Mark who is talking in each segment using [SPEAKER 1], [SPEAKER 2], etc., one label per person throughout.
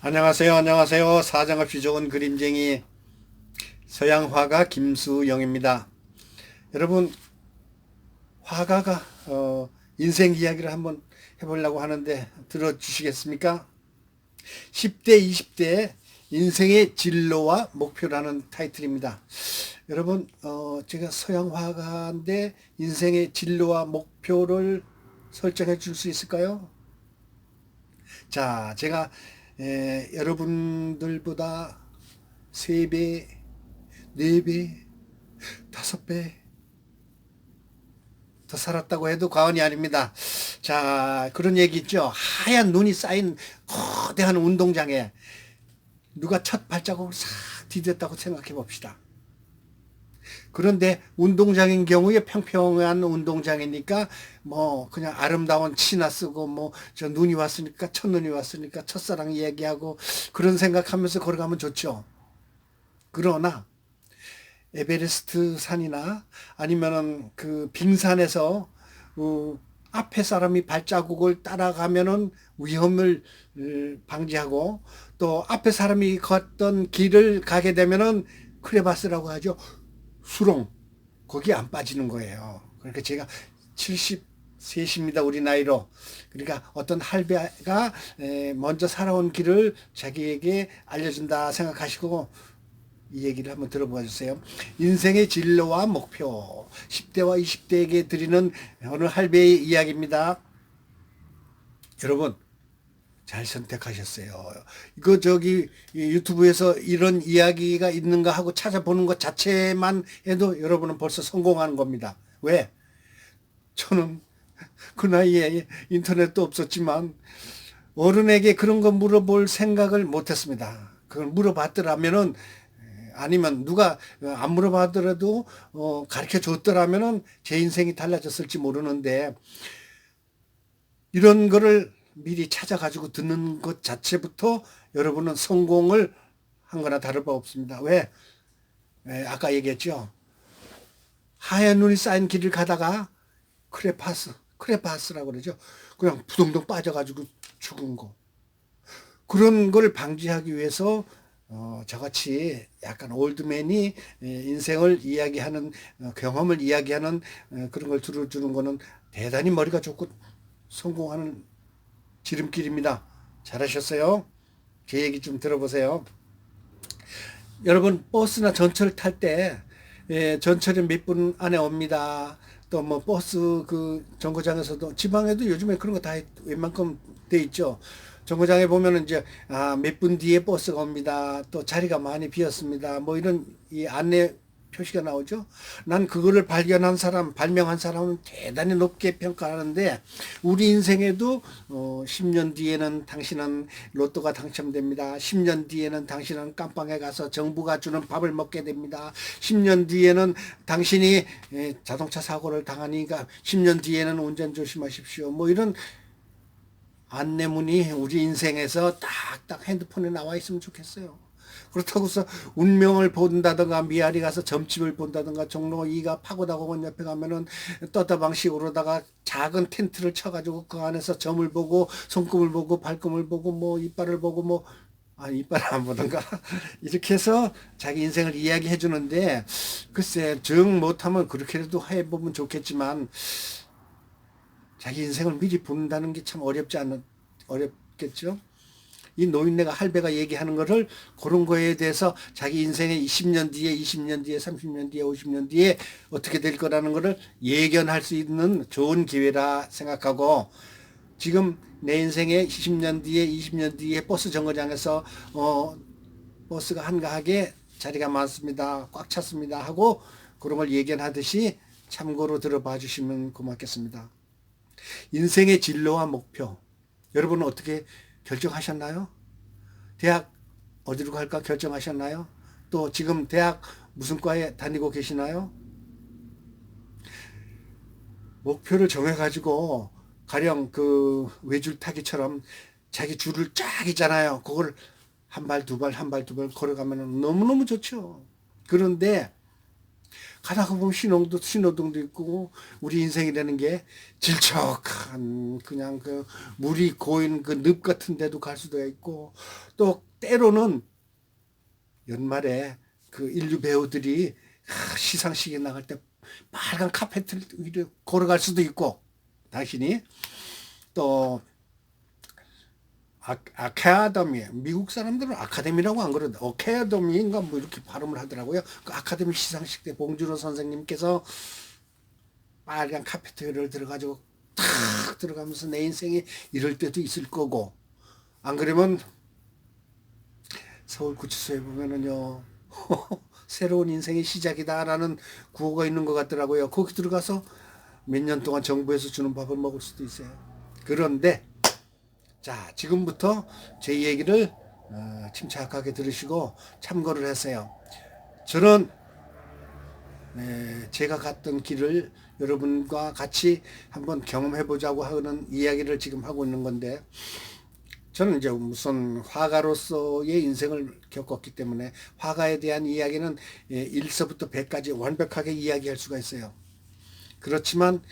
[SPEAKER 1] 안녕하세요. 안녕하세요. 사정없이 좋은 그림쟁이 서양화가 김수영입니다. 여러분, 화가가 인생 이야기를 한번 해보려고 하는데 들어주시겠습니까? 10대, 20대 인생의 진로와 목표라는 타이틀입니다. 여러분, 제가 서양화가인데 인생의 진로와 목표를 설정해 줄 수 있을까요? 자, 제가 여러분들보다 3배, 4배, 5배 더 살았다고 해도 과언이 아닙니다. 자, 그런 얘기 있죠. 하얀 눈이 쌓인 거대한 운동장에 누가 첫 발자국을 싹 디뎠다고 생각해 봅시다. 그런데 운동장인 경우에 평평한 운동장이니까 뭐 그냥 아름다운 치나 쓰고 뭐 저 눈이 왔으니까 첫눈이 왔으니까 첫사랑 이야기하고 그런 생각하면서 걸어가면 좋죠. 그러나 에베레스트 산이나 아니면은 그 빙산에서 앞에 사람이 발자국을 따라가면은 위험을 방지하고 또 앞에 사람이 걷던 길을 가게 되면은 크레바스라고 하죠. 수렁 거기 안 빠지는 거예요. 그러니까 제가 73입니다. 우리 나이로. 그러니까 어떤 할배가 먼저 살아온 길을 자기에게 알려준다 생각하시고 이 얘기를 한번 들어봐 주세요. 인생의 진로와 목표. 10대와 20대에게 드리는 어느 할배의 이야기입니다. 여러분, 잘 선택하셨어요. 이거 저기 유튜브에서 이런 이야기가 있는가 하고 찾아보는 것 자체만 해도 여러분은 벌써 성공하는 겁니다. 왜? 저는 그 나이에 인터넷도 없었지만 어른에게 그런 거 물어볼 생각을 못했습니다. 그걸 물어봤더라면은 아니면 누가 안 물어봤더라도 가르쳐 줬더라면은 제 인생이 달라졌을지 모르는데 이런 거를 미리 찾아가지고 듣는 것 자체부터 여러분은 성공을 한 거나 다를 바 없습니다. 왜? 아까 얘기했죠. 하얀 눈이 쌓인 길을 가다가 크레파스라고 그러죠. 그냥 부동동 빠져가지고 죽은 거. 그런 걸 방지하기 위해서 저같이 약간 올드맨이 인생을 이야기하는 경험을 이야기하는 그런 걸 들어주는 거는 대단히 머리가 좋고 성공하는 지름길입니다. 잘하셨어요. 제 얘기 좀 들어보세요. 여러분 버스나 전철 탈 때 전철이 몇 분 안에 옵니다. 또 뭐 버스 그 정거장에서도 지방에도 요즘에 그런 거 다 웬만큼 돼 있죠. 정거장에 보면은 이제 몇 분 뒤에 버스가 옵니다. 또 자리가 많이 비었습니다. 뭐 이런 이 안내 표시가 나오죠. 난 그거를 발견한 사람, 발명한 사람은 대단히 높게 평가하는데 우리 인생에도 10년 뒤에는 당신은 로또가 당첨됩니다. 10년 뒤에는 당신은 깜빵에 가서 정부가 주는 밥을 먹게 됩니다. 10년 뒤에는 당신이 자동차 사고를 당하니까 10년 뒤에는 운전 조심하십시오. 뭐 이런 안내문이 우리 인생에서 딱딱 핸드폰에 나와 있으면 좋겠어요. 그렇다고 해서 운명을 본다든가 미아리 가서 점집을 본다든가 종로 2가 파고다공원 옆에 가면은 떠다방식으로다가 작은 텐트를 쳐가지고 그 안에서 점을 보고 손금을 보고 발금을 보고 뭐 이빨을 보고 뭐 이빨을 안 보던가 이렇게 해서 자기 인생을 이야기해 주는데 글쎄 정 못하면 그렇게라도 해보면 좋겠지만 자기 인생을 미리 본다는 게 참 어렵겠죠. 이 노인네가 할배가 얘기하는 거를 그런 거에 대해서 자기 인생의 10년 뒤에 20년 뒤에 30년 뒤에 50년 뒤에 어떻게 될 거라는 거를 예견할 수 있는 좋은 기회라 생각하고 지금 내 인생의 10년 뒤에 20년 뒤에 버스 정거장에서 버스가 한가하게 자리가 많습니다. 꽉 찼습니다. 하고 그런 걸 예견하듯이 참고로 들어봐 주시면 고맙겠습니다. 인생의 진로와 목표. 여러분은 어떻게 결정하셨나요? 대학 어디로 갈까 결정하셨나요? 또 지금 대학 무슨 과에 다니고 계시나요? 목표를 정해가지고 가령 그 외줄 타기처럼 자기 줄을 쫙 있잖아요. 그걸 한 발, 두 발, 한 발, 두 발 걸어가면 너무너무 좋죠. 그런데 가다가 보면 신호등도 있고, 우리 인생이라는 게 질척한 그냥 그 물이 고인 그 늪 같은 데도 갈 수도 있고, 또 때로는 연말에 그 인류 배우들이 시상식에 나갈 때 빨간 카페트 위로 걸어갈 수도 있고, 당신이 또 아카데미, 미국 사람들은 아카데미라고 안 그러는데 어카데미인가 뭐 이렇게 발음을 하더라고요. 그 아카데미 시상식 때 봉준호 선생님께서 빨간 카페트를 들어가지고 탁 들어가면서 내 인생이 이럴 때도 있을 거고, 안 그러면 서울구치소에 보면은요 새로운 인생의 시작이다라는 구호가 있는 것 같더라고요. 거기 들어가서 몇 년 동안 정부에서 주는 밥을 먹을 수도 있어요. 그런데 자, 지금부터 제 얘기를 침착하게 들으시고 참고를 하세요. 저는 제가 갔던 길을 여러분과 같이 한번 경험해 보자고 하는 이야기를 지금 하고 있는 건데, 저는 이제 무슨 화가로서의 인생을 겪었기 때문에 화가에 대한 이야기는 1서부터 100까지 완벽하게 이야기할 수가 있어요. 그렇지만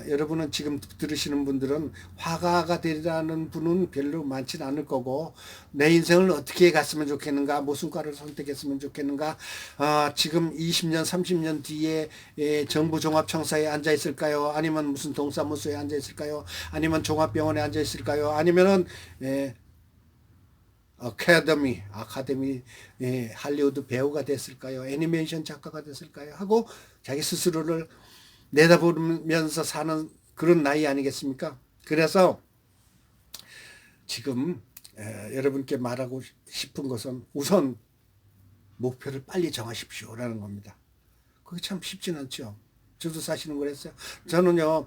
[SPEAKER 1] 여러분은 지금 들으시는 분들은 화가가 되라는 분은 별로 많지는 않을 거고, 내 인생을 어떻게 갔으면 좋겠는가, 무슨 과를 선택했으면 좋겠는가, 지금 20년 30년 뒤에 정부 종합청사에 앉아 있을까요, 아니면 무슨 동사무소에 앉아 있을까요, 아니면 종합병원에 앉아 있을까요, 아니면은 아카데미 할리우드 배우가 됐을까요, 애니메이션 작가가 됐을까요 하고 자기 스스로를 내다보면서 사는 그런 나이 아니겠습니까? 그래서 지금 여러분께 말하고 싶은 것은 우선 목표를 빨리 정하십시오라는 겁니다. 그게 참 쉽진 않죠. 저도 사실은 그랬어요. 저는요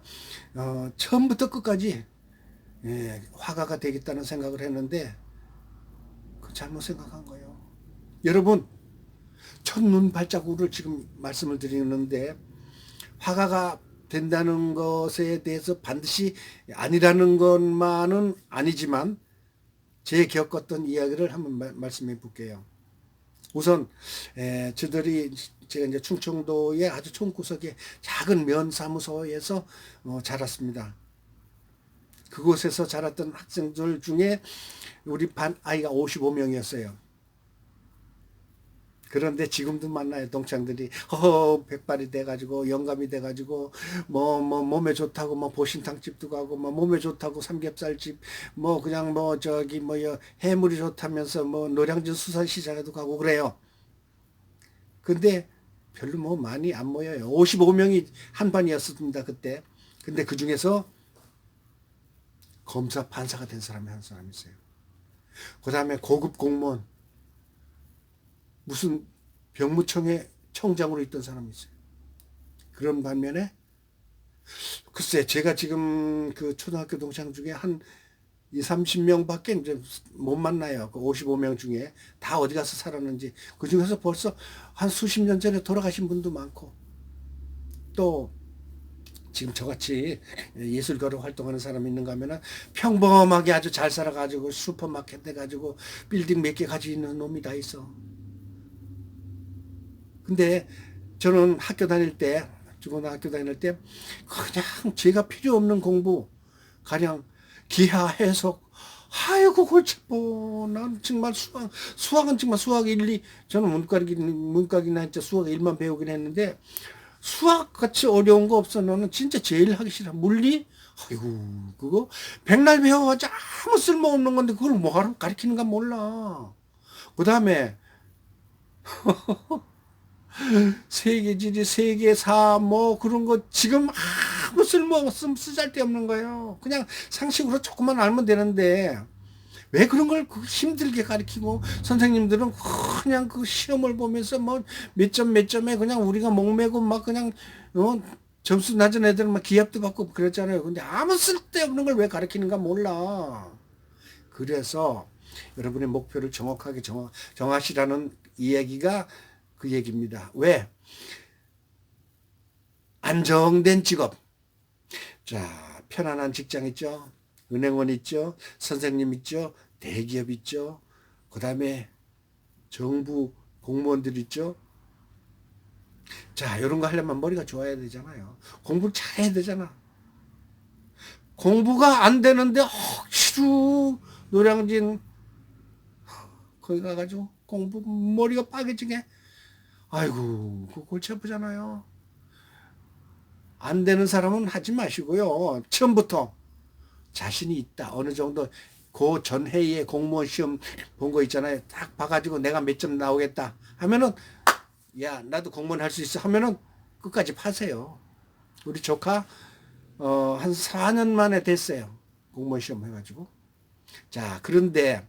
[SPEAKER 1] 처음부터 끝까지 화가가 되겠다는 생각을 했는데 그 잘못 생각한 거예요. 여러분, 첫눈 발자국을 지금 말씀을 드리는데, 화가가 된다는 것에 대해서 반드시 아니라는 것만은 아니지만 제 겪었던 이야기를 한번 말씀해 볼게요. 우선 저들이 제가 이제 충청도의 아주 총구석의 작은 면사무소에서 자랐습니다. 그곳에서 자랐던 학생들 중에 우리 반 아이가 55명이었어요. 그런데 지금도 만나요. 동창들이 백발이 돼가지고 영감이 돼가지고 뭐 몸에 좋다고 뭐 보신탕집도 가고 뭐 몸에 좋다고 삼겹살집 뭐 그냥 뭐 저기 뭐요 해물이 좋다면서 뭐 노량진 수산시장에도 가고 그래요. 근데 별로 뭐 많이 안 모여요. 55명이 한 반이었습니다 그때. 근데 그 중에서 검사 판사가 된 사람이 한 사람 있어요. 그 다음에 고급 공무원, 무슨 병무청의 청장으로 있던 사람이 있어요. 그런 반면에 글쎄 제가 지금 그 초등학교 동창 중에 한 2, 30명밖에 이제 못 만나요. 그 55명 중에 다 어디 가서 살았는지. 그 중에서 벌써 한 수십 년 전에 돌아가신 분도 많고, 또 지금 저같이 예술가로 활동하는 사람이 있는가 하면은 평범하게 아주 잘 살아가지고 슈퍼마켓 해가지고 빌딩 몇 개 가지고 있는 놈이 다 있어. 근데 저는 학교 다닐 때, 중고등학교 다닐 때 그냥 제가 필요 없는 공부, 가령 기하 해석, 아이고 골치 뭐, 난 정말 수학은 정말 수학 1, 2, 저는 문과긴 했죠. 수학 1만 배우긴 했는데 수학 같이 어려운 거 없어. 너는 진짜 제일 하기 싫어. 물리? 아이고 그거 백날 배워가지고 아무 쓸모없는 건데 그걸 뭐하러 가르치는가 몰라. 그 다음에 세계지리, 세계사 뭐 그런 거 지금 아무 쓸모없음 쓰잘데없는 거예요. 그냥 상식으로 조금만 알면 되는데 왜 그런 걸 힘들게 가르치고, 선생님들은 그냥 그 시험을 보면서 뭐 몇 점 몇 점에 그냥 우리가 목매고 막 그냥 점수 낮은 애들은 막 기합도 받고 그랬잖아요. 근데 아무 쓸데없는 걸 왜 가르치는가 몰라. 그래서 여러분의 목표를 정확하게 정하시라는 이야기가 그 얘기입니다. 왜? 안정된 직업. 자, 편안한 직장 있죠? 은행원 있죠? 선생님 있죠? 대기업 있죠? 그 다음에 정부 공무원들 있죠? 자, 이런 거 하려면 머리가 좋아야 되잖아요. 공부를 잘해야 되잖아. 공부가 안 되는데 억지로 노량진 거기 가가지고 공부 머리가 빠개지게, 아이고 그 골치 아프잖아요. 안 되는 사람은 하지 마시고요. 처음부터 자신이 있다. 어느 정도 그 전 해에 공무원 시험 본 거 있잖아요. 딱 봐가지고 내가 몇 점 나오겠다 하면은, 야 나도 공무원 할 수 있어 하면은 끝까지 파세요. 우리 조카 한 4년 만에 됐어요. 공무원 시험 해가지고. 자, 그런데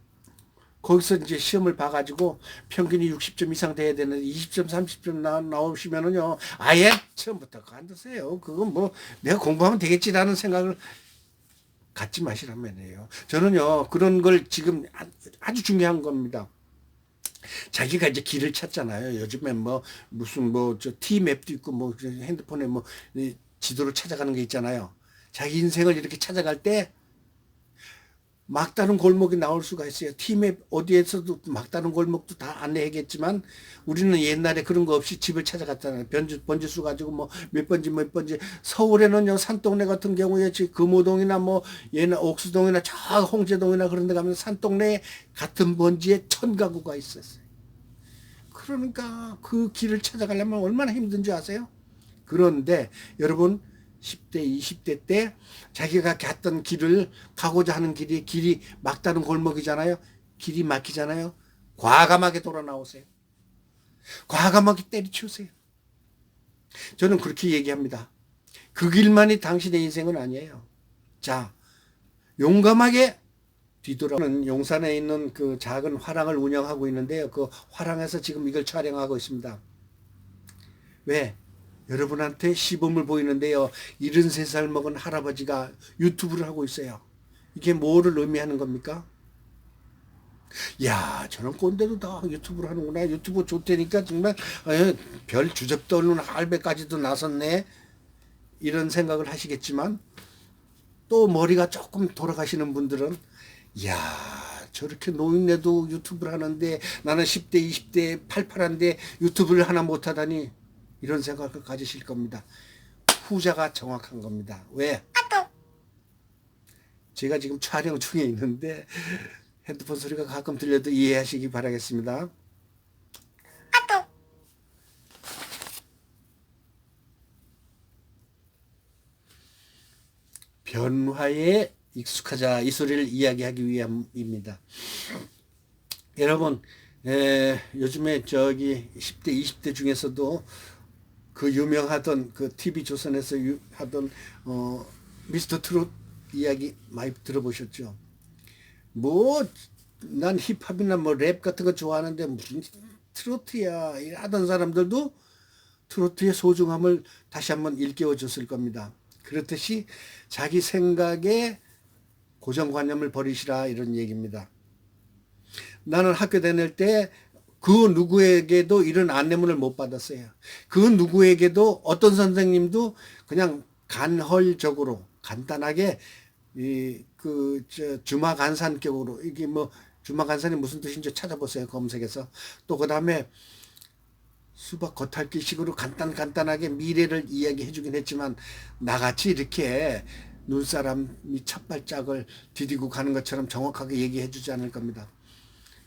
[SPEAKER 1] 거기서 이제 시험을 봐가지고 평균이 60점 이상 돼야 되는데 20점, 30점 나오시면은요, 아예 처음부터 관두세요. 그건 뭐 내가 공부하면 되겠지라는 생각을 갖지 마시란 말이에요. 저는요, 그런 걸 지금 아주 중요한 겁니다. 자기가 이제 길을 찾잖아요. 요즘에 뭐 무슨 뭐 저 T맵도 있고 뭐 핸드폰에 뭐 지도를 찾아가는 게 있잖아요. 자기 인생을 이렇게 찾아갈 때 막다른 골목이 나올 수가 있어요. T맵 어디에서도 막다른 골목도 다 안내하겠지만 우리는 옛날에 그런 거 없이 집을 찾아갔잖아요. 번지수 가지고 뭐 몇 번지 몇 번지. 서울에는요, 산동네 같은 경우에 금호동이나 뭐 얘는 옥수동이나 저 홍제동이나 그런 데 가면 산동네에 같은 번지에 1000가구가 있었어요. 그러니까 그 길을 찾아가려면 얼마나 힘든지 아세요? 그런데 여러분 10대, 20대 때 자기가 갔던 길을, 가고자 하는 길이 막다른 골목이잖아요. 길이 막히잖아요. 과감하게 돌아 나오세요. 과감하게 때려치우세요. 저는 그렇게 얘기합니다. 그 길만이 당신의 인생은 아니에요. 자, 용감하게 뒤돌아는 용산에 있는 그 작은 화랑을 운영하고 있는데요. 그 화랑에서 지금 이걸 촬영하고 있습니다. 왜? 여러분한테 시범을 보이는데요. 73살 먹은 할아버지가 유튜브를 하고 있어요. 이게 뭐를 의미하는 겁니까? 야, 저런 꼰대도 다 유튜브를 하는구나. 유튜브 좋다니까 정말 별 주접도 없는 할배까지도 나섰네. 이런 생각을 하시겠지만, 또 머리가 조금 돌아가시는 분들은, 야, 저렇게 노인네도 유튜브를 하는데 나는 10대, 20대 팔팔한데 유튜브를 하나 못하다니, 이런 생각을 가지실 겁니다. 후자가 정확한 겁니다. 왜? 제가 지금 촬영 중에 있는데 핸드폰 소리가 가끔 들려도 이해하시기 바라겠습니다. 변화에 익숙하자, 이 소리를 이야기하기 위함입니다. 여러분, 요즘에 저기 10대, 20대 중에서도 그 유명하던 그 TV조선에서 하던 미스터 트롯 이야기 많이 들어보셨죠? 뭐 난 힙합이나 뭐 랩 같은 거 좋아하는데 무슨 트로트야 하던 사람들도 트로트의 소중함을 다시 한번 일깨워 줬을 겁니다. 그렇듯이 자기 생각에 고정관념을 버리시라, 이런 얘기입니다. 나는 학교 다닐 때 그 누구에게도 이런 안내문을 못 받았어요. 그 누구에게도 어떤 선생님도 그냥 간헐적으로 간단하게 주마간산격으로, 이게 뭐 주마간산이 무슨 뜻인지 찾아보세요. 검색해서. 또 그다음에 수박 겉핥기식으로 간단하게 미래를 이야기해 주긴 했지만 나같이 이렇게 눈사람이 첫 발짝을 디디고 가는 것처럼 정확하게 얘기해 주지 않을 겁니다.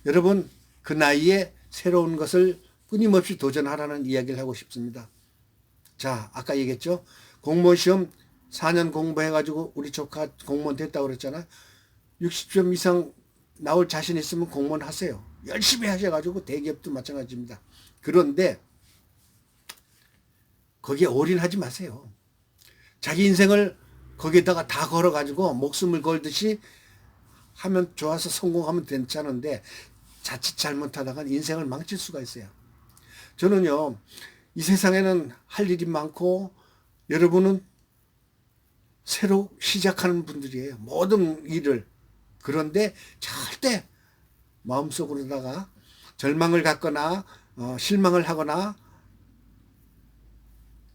[SPEAKER 1] 여러분, 그 나이에 새로운 것을 끊임없이 도전하라는 이야기를 하고 싶습니다. 자, 아까 얘기했죠. 공무원 시험 4년 공부해가지고 우리 조카 공무원 됐다고 그랬잖아요. 60점 이상 나올 자신 있으면 공무원 하세요. 열심히 하셔가지고 대기업도 마찬가지입니다. 그런데 거기에 올인하지 마세요. 자기 인생을 거기에다가 다 걸어가지고 목숨을 걸듯이 하면 좋아서 성공하면 괜찮은데 자칫 잘못하다가 인생을 망칠 수가 있어요. 저는요, 이 세상에는 할 일이 많고 여러분은 새로 시작하는 분들이에요. 모든 일을. 그런데 절대 마음속으로다가 절망을 갖거나 실망을 하거나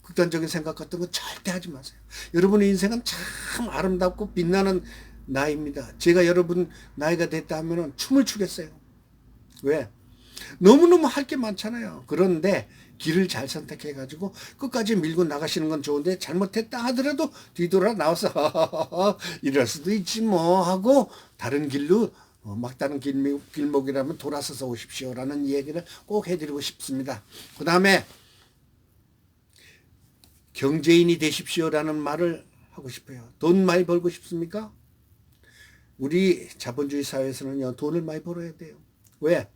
[SPEAKER 1] 극단적인 생각 같은 거 절대 하지 마세요. 여러분의 인생은 참 아름답고 빛나는 나이입니다. 제가 여러분 나이가 됐다 하면 춤을 추겠어요. 왜? 너무너무 할 게 많잖아요. 그런데 길을 잘 선택해 가지고 끝까지 밀고 나가시는 건 좋은데 잘못했다 하더라도 뒤돌아 나와서 이럴 수도 있지 뭐 하고 다른 길로 막다른 길목이라면 돌아서서 오십시오라는 얘기를 꼭 해드리고 싶습니다. 그 다음에 경제인이 되십시오라는 말을 하고 싶어요. 돈 많이 벌고 싶습니까? 우리 자본주의 사회에서는요, 돈을 많이 벌어야 돼요. 왜?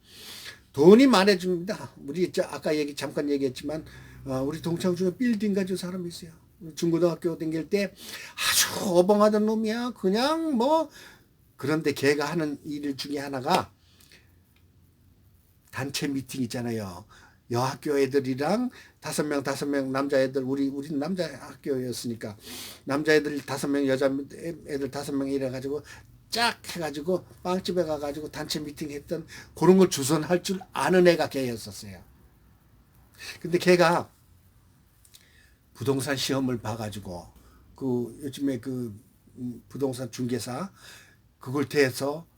[SPEAKER 1] 돈이 말해줍니다. 우리 아까 잠깐 얘기했지만 우리 동창 중에 빌딩 가지고 사람이 있어요. 중고등학교 다닐 때 아주 어벙하던 놈이야. 그냥 뭐 그런데 걔가 하는 일 중에 하나가 단체 미팅 있잖아요. 여학교 애들이랑 5명 남자애들 우리 남자 학교였으니까 남자애들 5명 여자 애들 5명 이래가지고 쫙 해가지고 빵집에 가가지고 단체 미팅 했던 그런 걸 주선할 줄 아는 애가 걔였었어요. 근데 걔가 부동산 시험을 봐가지고 요즘에 부동산 중개사 그걸 대해서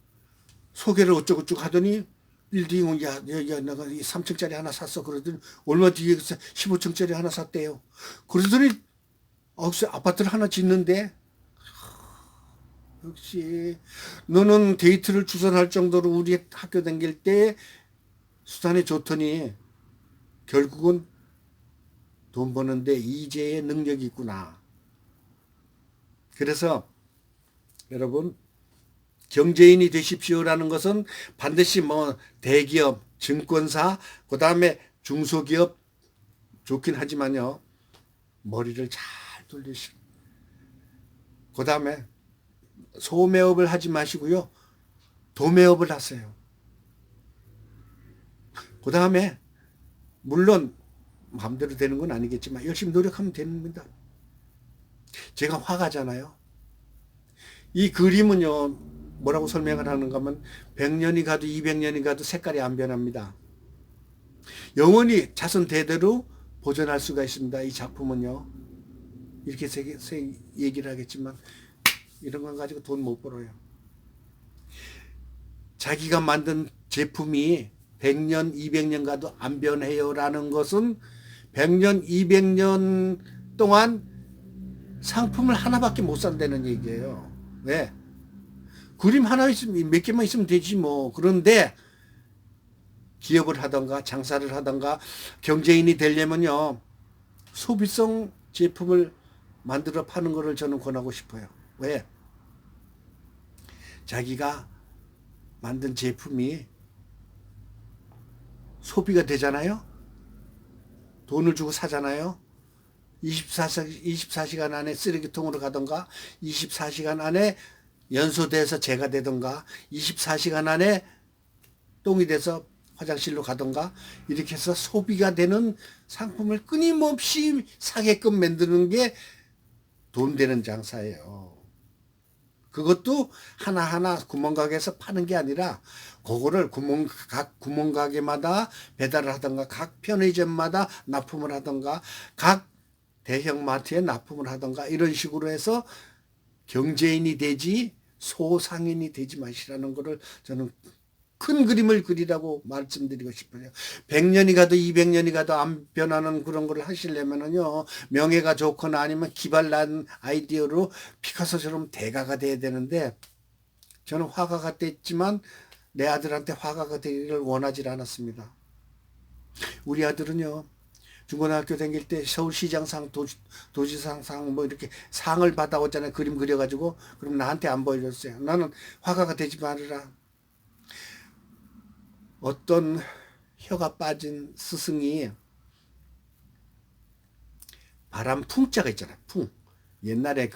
[SPEAKER 1] 소개를 어쩌고저쩌고 하더니 빌딩은 야 내가 3층짜리 하나 샀어. 그러더니 얼마 뒤에 15층짜리 하나 샀대요. 그러더니 아파트를 하나 짓는데 역시 너는 데이트를 주선할 정도로 우리 학교 다닐 때 수단이 좋더니 결국은 돈 버는데 이재의 능력이 있구나. 그래서 여러분 경제인이 되십시오라는 것은 반드시 뭐 대기업, 증권사, 그 다음에 중소기업 좋긴 하지만요. 머리를 잘 돌리시고 그 다음에 소매업을 하지 마시고요. 도매업을 하세요. 그 다음에 물론 마음대로 되는 건 아니겠지만 열심히 노력하면 됩니다. 제가 화가잖아요. 이 그림은요. 뭐라고 설명을 하는가 하면 100년이 가도 200년이 가도 색깔이 안 변합니다. 영원히 자손 대대로 보존할 수가 있습니다. 이 작품은요. 이렇게 얘기를 하겠지만 이런 건 가지고 돈 못 벌어요. 자기가 만든 제품이 100년, 200년 가도 안 변해요라는 것은 100년, 200년 동안 상품을 하나밖에 못 산다는 얘기예요. 왜? 그림 하나 있으면 몇 개만 있으면 되지 뭐. 그런데 기업을 하던가 장사를 하던가 경제인이 되려면요. 소비성 제품을 만들어 파는 것을 저는 권하고 싶어요. 왜? 자기가 만든 제품이 소비가 되잖아요. 돈을 주고 사잖아요. 24시간 안에 쓰레기통으로 가던가 24시간 안에 연소돼서 재가 되던가 24시간 안에 똥이 돼서 화장실로 가던가 이렇게 해서 소비가 되는 상품을 끊임없이 사게끔 만드는 게 돈 되는 장사예요. 그것도 하나하나 구멍가게에서 파는 게 아니라 그거를 각 구멍가게마다 배달을 하던가 각 편의점마다 납품을 하던가 각 대형마트에 납품을 하던가 이런 식으로 해서 경제인이 되지 소상인이 되지 마시라는 거를 저는 큰 그림을 그리라고 말씀드리고 싶어요. 100년이 가도 200년이 가도 안 변하는 그런 걸 하시려면은요. 명예가 좋거나 아니면 기발난 아이디어로 피카소처럼 대가가 돼야 되는데 저는 화가가 됐지만 내 아들한테 화가가 되기를 원하지 않았습니다. 우리 아들은요. 중고등학교 다닐 때 서울시장상 도지상상 뭐 이렇게 상을 받아왔잖아요. 그림 그려가지고. 그럼 나한테 안 보여줬어요. 나는 화가가 되지 말으라. 어떤 혀가 빠진 스승이 바람풍자가 있잖아요. 풍. 옛날에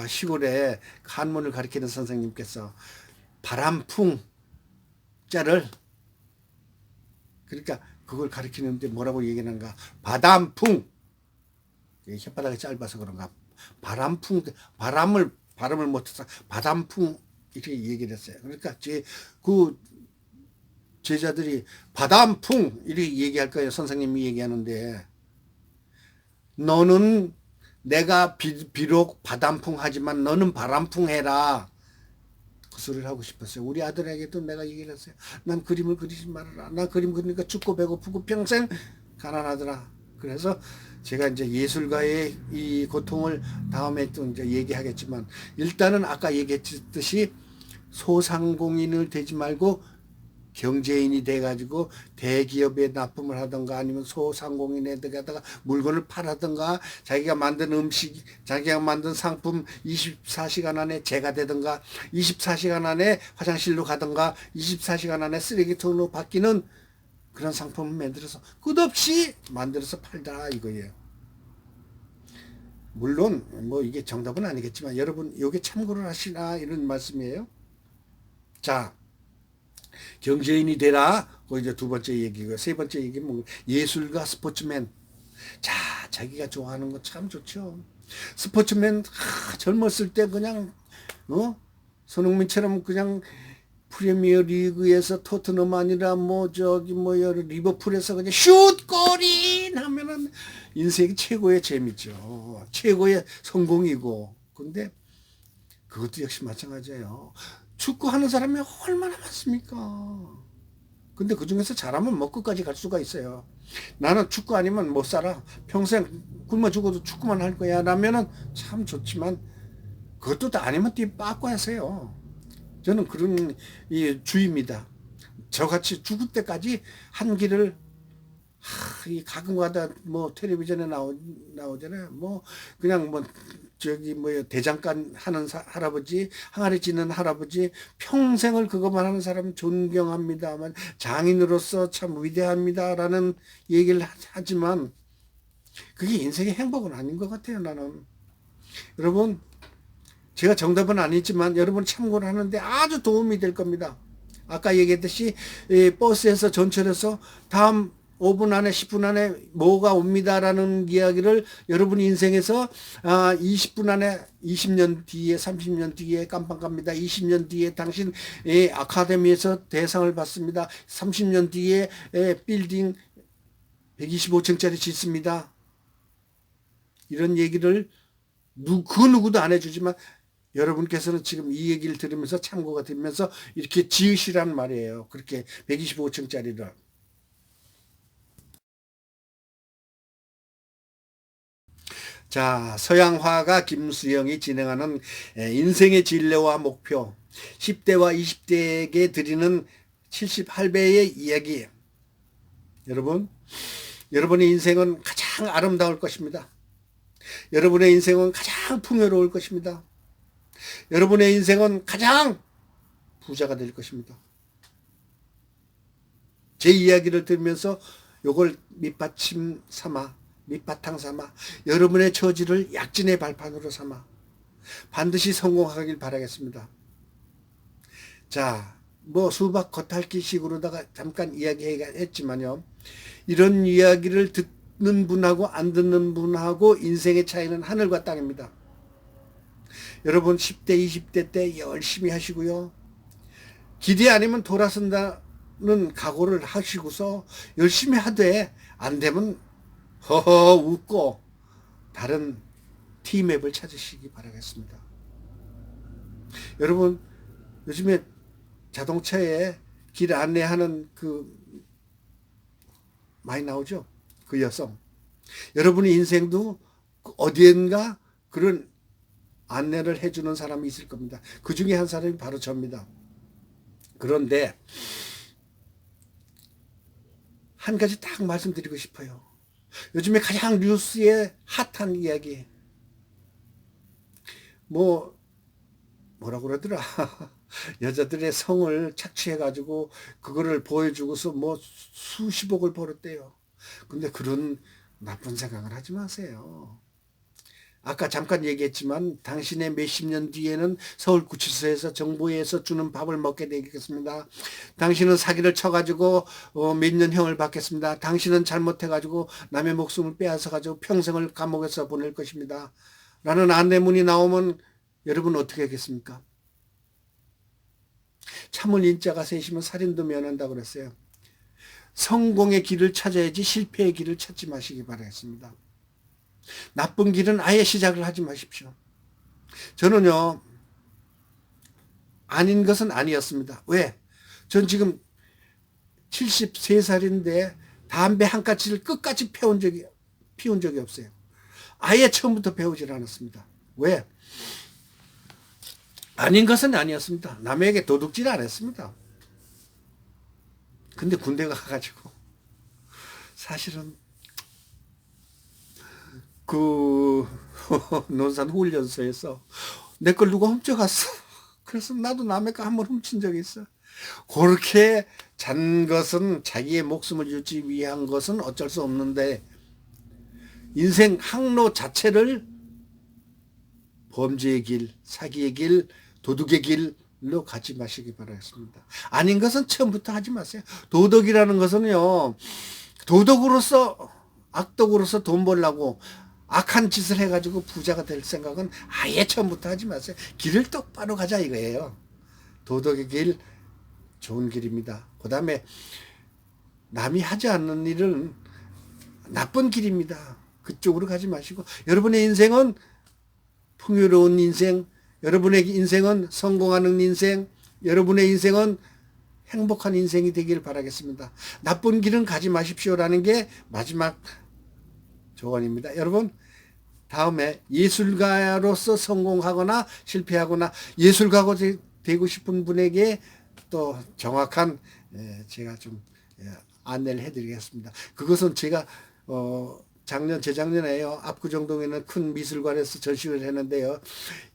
[SPEAKER 1] 시골에 한문을 가르치는 선생님께서 바람풍자를 그러니까 그걸 가르치는데 뭐라고 얘기하는가? 바람풍. 혓바닥이 짧아서 그런가? 발음을 못해서 바람풍 이렇게 얘기를 했어요. 그러니까 제자들이 바람풍 이렇게 얘기할 거예요. 선생님이 얘기하는데 너는 내가 비록 바람풍 하지만 너는 바람풍 해라. 소리를 하고 싶었어요. 우리 아들에게도 내가 얘기를 했어요. 난 그림을 그리지 말아라. 나 그림 그리니까 죽고 배고프고 평생 가난하더라. 그래서 제가 이제 예술가의 이 고통을 다음에 또 이제 얘기하겠지만, 일단은 아까 얘기했듯이 소상공인을 되지 말고 경제인이 돼가지고 대기업에 납품을 하던가 아니면 소상공인에다가 물건을 팔아던가 자기가 만든 음식, 자기가 만든 상품 24시간 안에 재가 되던가 24시간 안에 화장실로 가던가 24시간 안에 쓰레기통으로 바뀌는 그런 상품을 만들어서 끝없이 만들어서 팔다 이거예요. 물론 뭐 이게 정답은 아니겠지만 여러분 요게 참고를 하시나 이런 말씀이에요. 자, 경제인이 되라. 그 이제 두 번째 얘기고, 세 번째 얘기는 뭐 예술가 스포츠맨. 자, 자기가 좋아하는 거 참 좋죠. 스포츠맨 젊었을 때 그냥 손흥민처럼 그냥 프리미어 리그에서 토트넘 아니라 뭐 저기 뭐 리버풀에서 그냥 슛 골인 하면은 인생이 최고의 재미죠. 최고의 성공이고. 근데 그것도 역시 마찬가지예요. 축구하는 사람이 얼마나 많습니까? 근데 그 중에서 잘하면 뭐 끝까지 갈 수가 있어요. 나는 축구 아니면 못 살아. 평생 굶어 죽어도 축구만 할 거야. 라면은 참 좋지만 그것도 아니면 빠꾸 하세요. 저는 그런 주의입니다. 저같이 죽을 때까지 한 길을 이 가끔가다 뭐 텔레비전에 나오잖아요. 뭐 그냥 뭐 저기 뭐 대장간 하는 할아버지, 항아리 찢는 할아버지 평생을 그것만 하는 사람 존경합니다만 장인으로서 참 위대합니다라는 얘기를 하지만 그게 인생의 행복은 아닌 것 같아요. 나는 여러분 제가 정답은 아니지만 여러분 참고를 하는데 아주 도움이 될 겁니다. 아까 얘기했듯이 버스에서 전철에서 다음 5분 안에 10분 안에 뭐가 옵니다라는 이야기를 여러분 인생에서 20분 안에 20년 뒤에 30년 뒤에 깜빵 갑니다. 20년 뒤에 당신 아카데미에서 대상을 받습니다. 30년 뒤에 빌딩 125층짜리 짓습니다. 이런 얘기를 그 누구도 안 해주지만 여러분께서는 지금 이 얘기를 들으면서 참고가 되면서 이렇게 지으시란 말이에요. 그렇게 125층짜리를. 자, 서양 화가 김수영이 진행하는 인생의 진로와 목표 10대와 20대에게 드리는 78배의 이야기. 여러분의 인생은 가장 아름다울 것입니다. 여러분의 인생은 가장 풍요로울 것입니다. 여러분의 인생은 가장 부자가 될 것입니다. 제 이야기를 들으면서 요걸 밑받침 삼아 밑바탕 삼아 여러분의 처지를 약진의 발판으로 삼아 반드시 성공하길 바라겠습니다. 자, 뭐 수박 겉핥기 식으로다가 잠깐 이야기했지만요. 이런 이야기를 듣는 분하고 안 듣는 분하고 인생의 차이는 하늘과 땅입니다. 여러분 10대 20대 때 열심히 하시고요. 기대 아니면 돌아선다는 각오를 하시고서 열심히 하되 안 되면 허허 웃고 다른 T맵을 찾으시기 바라겠습니다. 여러분 요즘에 자동차에 길 안내하는 많이 나오죠. 그 여성. 여러분의 인생도 어디엔가 그런 안내를 해주는 사람이 있을 겁니다. 그 중에 한 사람이 바로 저입니다. 그런데 한 가지 딱 말씀드리고 싶어요. 요즘에 가장 뉴스에 핫한 이야기. 뭐라고 그러더라. 여자들의 성을 착취해가지고 그거를 보여주고서 뭐 수십억을 벌었대요. 근데 그런 나쁜 생각을 하지 마세요. 아까 잠깐 얘기했지만 당신의 몇십 년 뒤에는 서울구치소에서 정부에서 주는 밥을 먹게 되겠습니다. 당신은 사기를 쳐가지고 몇 년 형을 받겠습니다. 당신은 잘못해가지고 남의 목숨을 빼앗아가지고 평생을 감옥에서 보낼 것입니다. 라는 안내문이 나오면 여러분 어떻게 하겠습니까? 참을 인자가 셋이면 살인도 면한다고 그랬어요. 성공의 길을 찾아야지 실패의 길을 찾지 마시기 바라겠습니다. 나쁜 길은 아예 시작을 하지 마십시오. 저는요, 아닌 것은 아니었습니다. 왜? 전 지금 73살인데 담배 한 가지를 끝까지 피운 적이 없어요. 아예 처음부터 배우질 않았습니다. 왜? 아닌 것은 아니었습니다. 남에게 도둑질 안 했습니다. 근데 군대 가가지고 사실은 그 논산 훈련소에서 내 걸 누가 훔쳐갔어. 그래서 나도 남의 거 한 번 훔친 적이 있어. 그렇게 잔 것은 자기의 목숨을 유지 위한 것은 어쩔 수 없는데 인생 항로 자체를 범죄의 길, 사기의 길, 도둑의 길로 가지 마시기 바라겠습니다. 아닌 것은 처음부터 하지 마세요. 도덕이라는 것은요, 도덕으로서, 악덕으로서 돈 벌려고 악한 짓을 해가지고 부자가 될 생각은 아예 처음부터 하지 마세요. 길을 똑바로 가자 이거예요. 도덕의 길, 좋은 길입니다. 그 다음에 남이 하지 않는 일은 나쁜 길입니다. 그쪽으로 가지 마시고 여러분의 인생은 풍요로운 인생, 여러분의 인생은 성공하는 인생, 여러분의 인생은 행복한 인생이 되길 바라겠습니다. 나쁜 길은 가지 마십시오라는 게 마지막 조언입니다. 여러분, 다음에 예술가로서 성공하거나 실패하거나 예술가가 되고 싶은 분에게 또 정확한 제가 좀 안내를 해드리겠습니다. 그것은 제가 재작년에요. 압구정동에는 큰 미술관에서 전시회를 했는데요.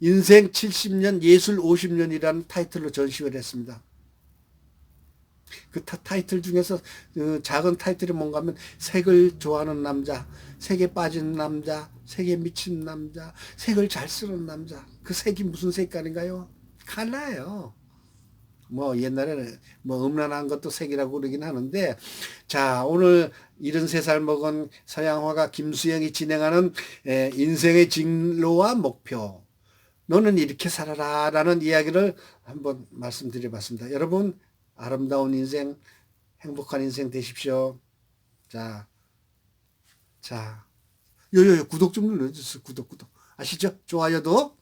[SPEAKER 1] 인생 70년, 예술 50년이라는 타이틀로 전시회를 했습니다. 그 타이틀 중에서 작은 타이틀이 뭔가 하면 색을 좋아하는 남자, 색에 빠진 남자, 색에 미친 남자, 색을 잘 쓰는 남자. 그 색이 무슨 색깔인가요? 칼라예요. 뭐 옛날에는 뭐 음란한 것도 색이라고 그러긴 하는데, 자, 오늘 73살 먹은 서양화가 김수영이 진행하는 인생의 진로와 목표, 너는 이렇게 살아라 라는 이야기를 한번 말씀드려봤습니다. 여러분, 아름다운 인생, 행복한 인생 되십시오. 자, 구독 좀 눌러주세요. 구독. 아시죠? 좋아요도.